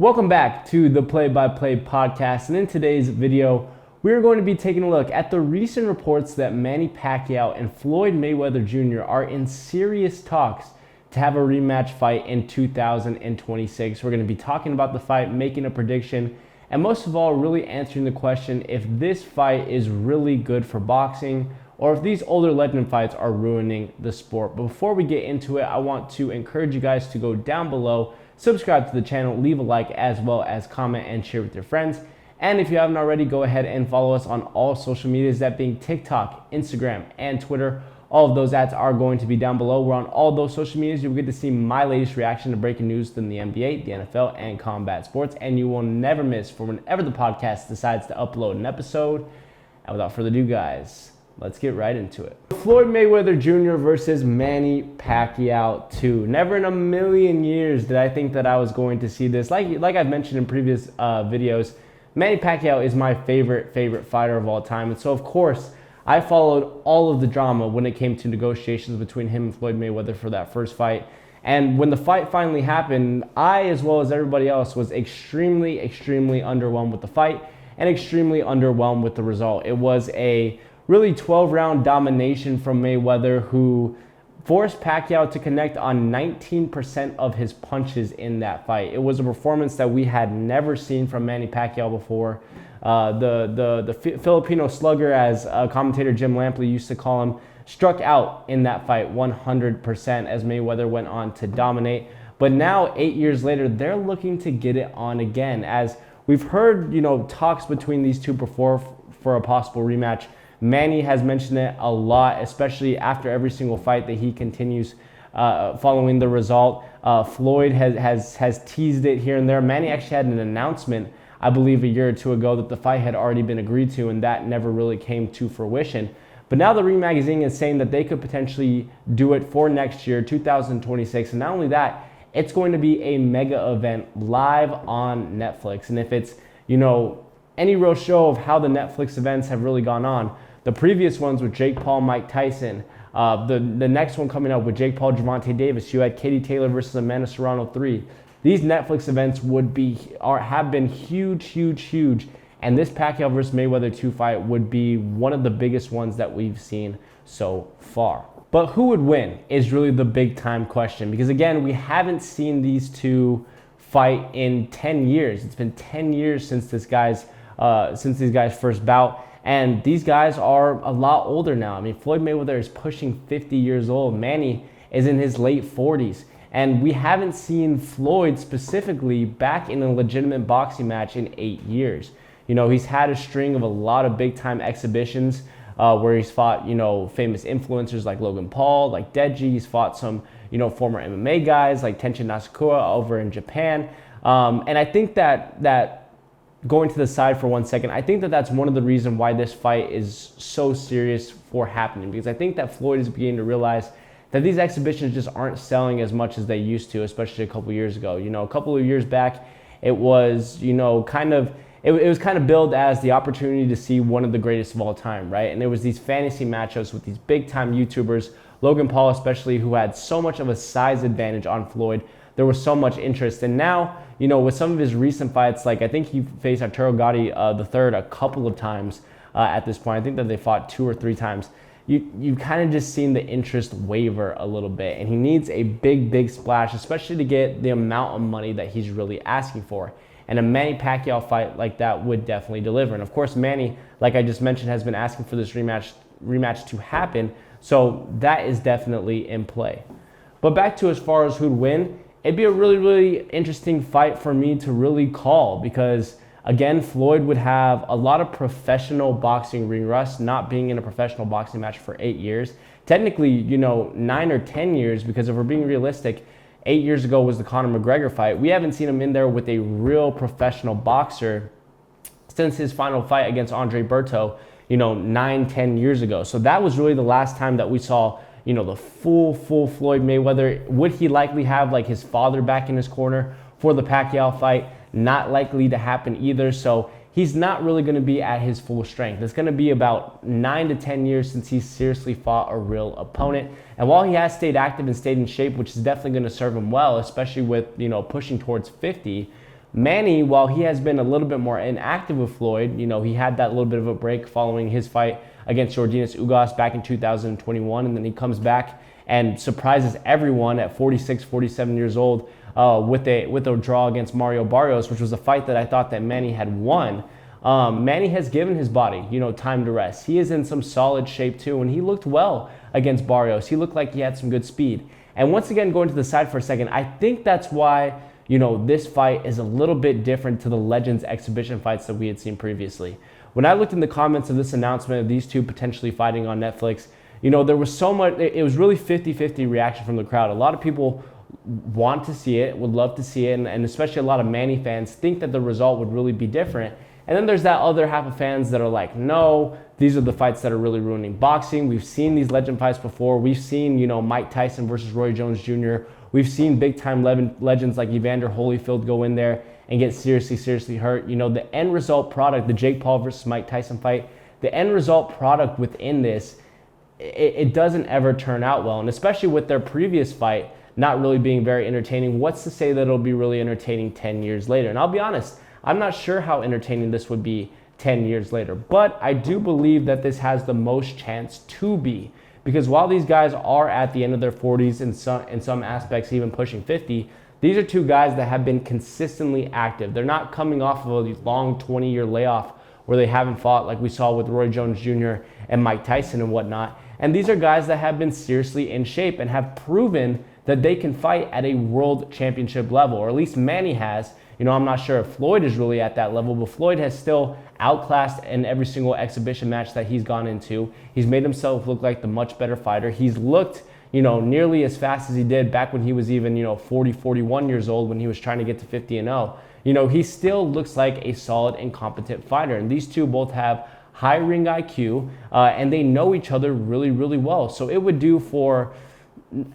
Welcome back to the Play-by-Play podcast, and in today's video, we're going to be taking a look at the recent reports that Manny Pacquiao and Floyd Mayweather Jr. are in serious talks to have a rematch fight in 2026. We're going to be talking about the fight, making a prediction, and most of all, really answering the question if this fight is really good for boxing or if these older legend fights are ruining the sport. But before we get into it, I want to encourage you guys to go down below, subscribe to the channel, leave a like, as well as comment and share with your friends. And if you haven't already, go ahead and follow us on all social medias, that being TikTok, Instagram, and Twitter. All of those ads are going to be down below. We're on all those social medias. You'll get to see my latest reaction to breaking news in the NBA, the NFL, and combat sports. And you will never miss for whenever the podcast decides to upload an episode. And without further ado, guys, let's get right into it. Floyd Mayweather Jr. versus Manny Pacquiao 2. Never in a million years did I think that I was going to see this. Like I've mentioned in previous videos, Manny Pacquiao is my favorite fighter of all time. And so, of course, I followed all of the drama when it came to negotiations between him and Floyd Mayweather for that first fight. And when the fight finally happened, I, as well as everybody else, was extremely underwhelmed with the fight and extremely underwhelmed with the result. It was a really 12-round domination from Mayweather, who forced Pacquiao to connect on 19% of his punches in that fight. It was a performance that we had never seen from Manny Pacquiao before. The Filipino slugger, as commentator Jim Lampley used to call him, struck out in that fight 100% as Mayweather went on to dominate. But now, 8 years later, they're looking to get it on again. As we've heard, talks between these two before for a possible rematch. Manny has mentioned it a lot, especially after every single fight that he continues following the result. Floyd has teased it here and there. Manny actually had an announcement, I believe, a year or two ago that the fight had already been agreed to, and that never really came to fruition. But now the Ring Magazine is saying that they could potentially do it for next year, 2026. And not only that, it's going to be a mega event live on Netflix. And if it's, any real show of how the Netflix events have really gone on, the previous ones with Jake Paul, Mike Tyson, the next one coming up with Jake Paul, Gervonta Davis, you had Katie Taylor versus Amanda Serrano 3. These Netflix events have been huge, and this Pacquiao versus Mayweather 2 fight would be one of the biggest ones that we've seen so far. But who would win is really the big time question, because again, we haven't seen these two fight in 10 years. It's been 10 years since these guys' first bout. And these guys are a lot older now. I mean, Floyd Mayweather is pushing 50 years old. Manny is in his late 40s. And we haven't seen Floyd specifically back in a legitimate boxing match in 8 years. He's had a string of a lot of big-time exhibitions where he's fought, famous influencers like Logan Paul, like Deji. He's fought some, former MMA guys like Tenshin Nasukawa over in Japan. And I think that going to the side for 1 second, I think that that's one of the reasons why this fight is so serious for happening, because I think that Floyd is beginning to realize that these exhibitions just aren't selling as much as they used to, especially a couple years ago. A couple of years back, it was, it was kind of billed as the opportunity to see one of the greatest of all time, right? And there was these fantasy matchups with these big-time YouTubers, Logan Paul especially, who had so much of a size advantage on Floyd. There was so much interest. And now, with some of his recent fights, like I think he faced Arturo Gatti III a couple of times at this point. I think that they fought 2 or 3 times. You kind of just seen the interest waver a little bit. And he needs a big splash, especially to get the amount of money that he's really asking for. And a Manny Pacquiao fight like that would definitely deliver. And of course, Manny, like I just mentioned, has been asking for this rematch to happen. So that is definitely in play. But back to as far as who'd win, it'd be a really interesting fight for me to really call, because again, Floyd would have a lot of professional boxing ring rust, not being in a professional boxing match for 8 years. Technically, 9 or 10 years, because if we're being realistic, 8 years ago was the Conor McGregor fight. We haven't seen him in there with a real professional boxer since his final fight against Andre Berto, 9-10 years ago. So that was really the last time that we saw the full Floyd Mayweather. Would he likely have like his father back in his corner for the Pacquiao fight? Not likely to happen either. So he's not really going to be at his full strength. It's going to be about 9 to 10 years since he's seriously fought a real opponent. And while he has stayed active and stayed in shape, which is definitely going to serve him well, especially with, pushing towards 50, Manny, while he has been a little bit more inactive with Floyd, he had that little bit of a break following his fight against Jordinas Ugas back in 2021, and then he comes back and surprises everyone at 46, 47 years old with a draw against Mario Barrios, which was a fight that I thought that Manny had won. Manny has given his body, time to rest. He is in some solid shape too, and he looked well against Barrios. He looked like he had some good speed. And once again, going to the side for a second, I think that's why, this fight is a little bit different to the Legends exhibition fights that we had seen previously. When I looked in the comments of this announcement of these two potentially fighting on Netflix, there was so much, it was really 50-50 reaction from the crowd. A lot of people want to see it, would love to see it, and especially a lot of Manny fans think that the result would really be different. And then there's that other half of fans that are like, no, these are the fights that are really ruining boxing. We've seen these legend fights before. We've seen, Mike Tyson versus Roy Jones Jr. We've seen big-time legends like Evander Holyfield go in there and get seriously hurt. The end result product, the Jake Paul versus Mike Tyson fight, the end result product within this, it doesn't ever turn out well. And especially with their previous fight not really being very entertaining, what's to say that it'll be really entertaining 10 years later? And I'll be honest, I'm not sure how entertaining this would be 10 years later, but I do believe that this has the most chance to be, because while these guys are at the end of their 40s and in some aspects even pushing 50, these are two guys that have been consistently active. They're not coming off of a long 20-year layoff where they haven't fought like we saw with Roy Jones Jr. and Mike Tyson and whatnot. And these are guys that have been seriously in shape and have proven that they can fight at a world championship level, or at least Manny has. I'm not sure if Floyd is really at that level, but Floyd has still outclassed in every single exhibition match that he's gone into. He's made himself look like the much better fighter. He's looked, nearly as fast as he did back when he was even, 40, 41 years old when he was trying to get to 50-0. He still looks like a solid and competent fighter. And these two both have high ring IQ, and they know each other really, really well. So it would do for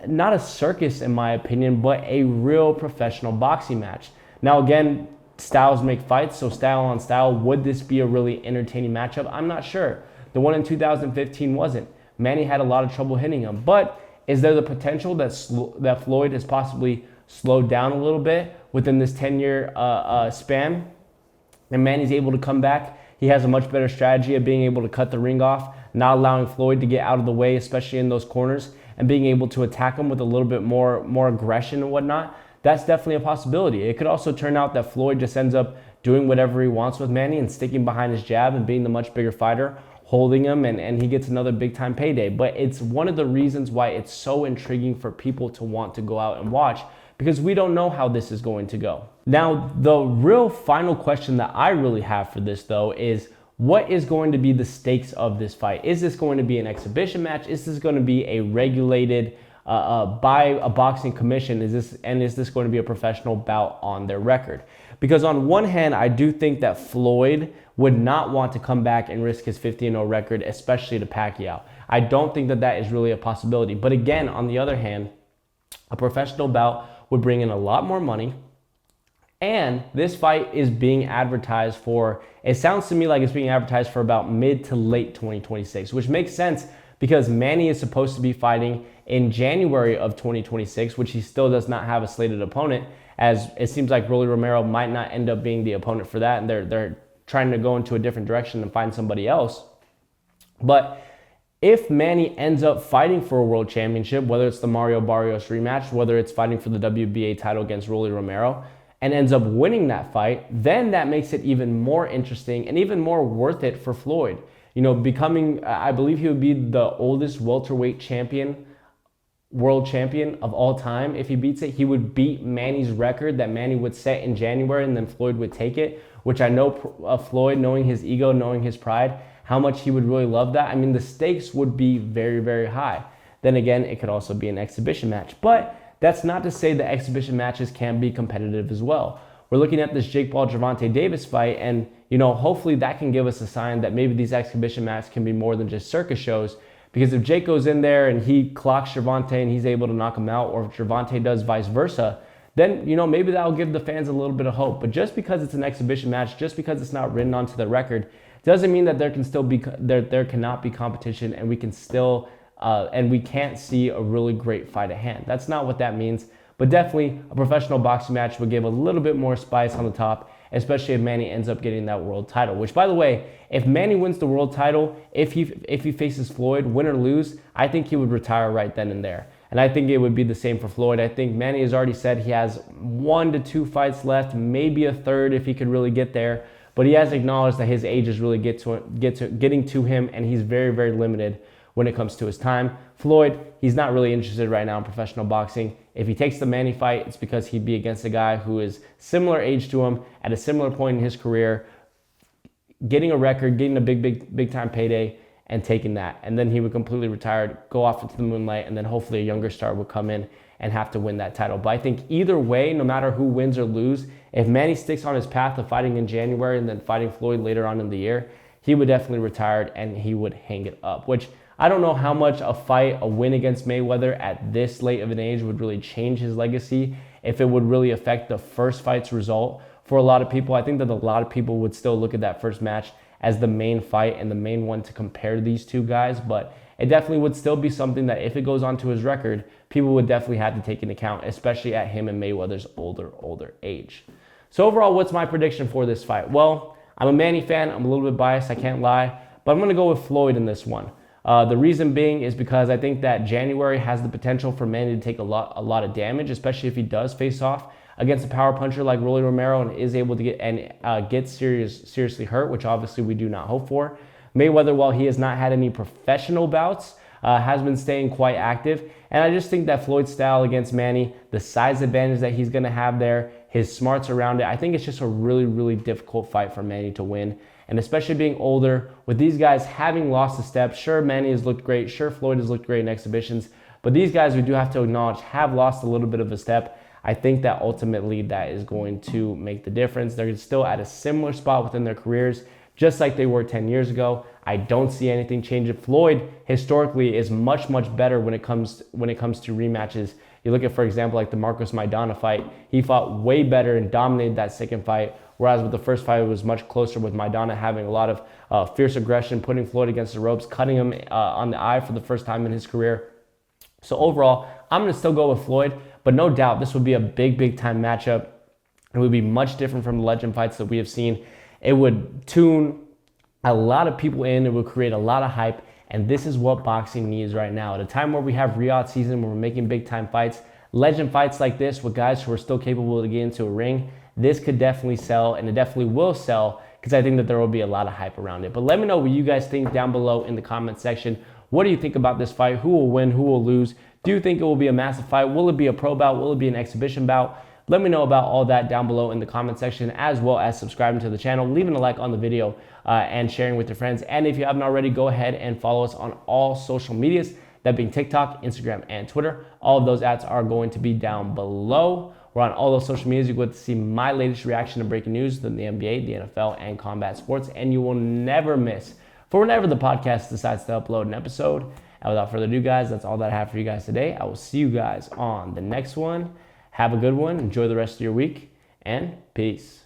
not a circus, in my opinion, but a real professional boxing match. Now, again, styles make fights, so style on style. Would this be a really entertaining matchup? I'm not sure. The one in 2015 wasn't. Manny had a lot of trouble hitting him. But is there the potential that Floyd has possibly slowed down a little bit within this 10-year span, and Manny's able to come back? He has a much better strategy of being able to cut the ring off, not allowing Floyd to get out of the way, especially in those corners, and being able to attack him with a little bit more aggression and whatnot. That's definitely a possibility. It could also turn out that Floyd just ends up doing whatever he wants with Manny and sticking behind his jab and being the much bigger fighter, holding him, and he gets another big-time payday. But it's one of the reasons why it's so intriguing for people to want to go out and watch, because we don't know how this is going to go. Now, the real final question that I really have for this, though, is what is going to be the stakes of this fight? Is this going to be an exhibition match? Is this going to be a regulated by a boxing commission? Is this going to be a professional bout on their record? Because on one hand, I do think that Floyd would not want to come back and risk his 50-0 record, especially to Pacquiao. I don't think that is really a possibility. But again, on the other hand, a professional bout would bring in a lot more money. And this fight is being advertised for, it sounds to me like it's being advertised for about mid to late 2026, which makes sense because Manny is supposed to be fighting in January of 2026, which he still does not have a slated opponent, as it seems like Rolly Romero might not end up being the opponent for that, and they're trying to go into a different direction and find somebody else. But if Manny ends up fighting for a world championship, whether it's the Mario Barrios rematch, whether it's fighting for the WBA title against Rolly Romero, and ends up winning that fight, then that makes it even more interesting and even more worth it for Floyd. Becoming, I believe he would be the oldest welterweight world champion of all time. If he beats it, he would beat Manny's record that Manny would set in January, and then Floyd would take it, which I know Floyd, knowing his ego, knowing his pride, how much he would really love that. I mean, the stakes would be very, very high. Then again, it could also be an exhibition match. But that's not to say that exhibition matches can be competitive as well. We're looking at this Jake Paul-Gervonta Davis fight, and hopefully that can give us a sign that maybe these exhibition matches can be more than just circus shows. Because if Jake goes in there and he clocks Gervonta and he's able to knock him out, or if Gervonta does vice versa, then maybe that'll give the fans a little bit of hope. But just because it's an exhibition match, just because it's not written onto the record, doesn't mean that there cannot be competition, and we can still and we can't see a really great fight at hand. That's not what that means. But definitely a professional boxing match would give a little bit more spice on the top, especially if Manny ends up getting that world title. Which, by the way, if Manny wins the world title, if he faces Floyd, win or lose, I think he would retire right then and there. And I think it would be the same for Floyd. I think Manny has already said he has 1 to 2 fights left, maybe a third if he could really get there. But he has acknowledged that his age is really getting to him, and he's very, very limited when it comes to his time. Floyd, he's not really interested right now in professional boxing. If he takes the Manny fight, it's because he'd be against a guy who is similar age to him at a similar point in his career, getting a record, getting a big time payday, and taking that. And then he would completely retire, go off into the moonlight, and then hopefully a younger star would come in and have to win that title. But I think either way, no matter who wins or lose, if Manny sticks on his path of fighting in January and then fighting Floyd later on in the year, he would definitely retire and he would hang it up, which I don't know how much a win against Mayweather at this late of an age would really change his legacy, if it would really affect the first fight's result for a lot of people. I think that a lot of people would still look at that first match as the main fight and the main one to compare these two guys, but it definitely would still be something that if it goes onto his record, people would definitely have to take into account, especially at him and Mayweather's older age. So overall, what's my prediction for this fight? Well, I'm a Manny fan. I'm a little bit biased, I can't lie, but I'm going to go with Floyd in this one. The reason being is because I think that January has the potential for Manny to take a lot of damage, especially if he does face off against a power puncher like Rolly Romero and is able to get seriously hurt, which obviously we do not hope for. Mayweather, while he has not had any professional bouts, has been staying quite active. And I just think that Floyd's style against Manny, the size advantage that he's going to have there, his smarts around it, I think it's just a really, really difficult fight for Manny to win. And especially being older, with these guys having lost a step, sure, Manny has looked great, sure, Floyd has looked great in exhibitions, but these guys, we do have to acknowledge, have lost a little bit of a step. I think that ultimately that is going to make the difference. They're still at a similar spot within their careers, just like they were 10 years ago. I don't see anything changing. Floyd historically is much, much better when it comes to rematches. You look at, for example, like the Marcos Maidana fight. He fought way better and dominated that second fight, whereas with the first fight, it was much closer, with Maidana having a lot of fierce aggression, putting Floyd against the ropes, cutting him on the eye for the first time in his career. So overall, I'm going to still go with Floyd, but no doubt this would be a big time matchup. It would be much different from the legend fights that we have seen. It would tune a lot of people in. It would create a lot of hype. And this is what boxing needs right now. At a time where we have Riyadh season, where we're making big time fights, legend fights like this with guys who are still capable to get into a ring, this could definitely sell, and it definitely will sell, because I think that there will be a lot of hype around it. But let me know what you guys think down below in the comment section. What do you think about this fight? Who will win? Who will lose? Do you think it will be a massive fight? Will it be a pro bout? Will it be an exhibition bout? Let me know about all that down below in the comment section, as well as subscribing to the channel, leaving a like on the video, and sharing with your friends. And if you haven't already, go ahead and follow us on all social medias, that being TikTok, Instagram, and Twitter. All of those ads are going to be down below. We're on all those social medias. You get to see my latest reaction to breaking news in the NBA, the NFL, and combat sports, and you will never miss for whenever the podcast decides to upload an episode. And without further ado, guys, that's all that I have for you guys today. I will see you guys on the next one. Have a good one. Enjoy the rest of your week, and peace.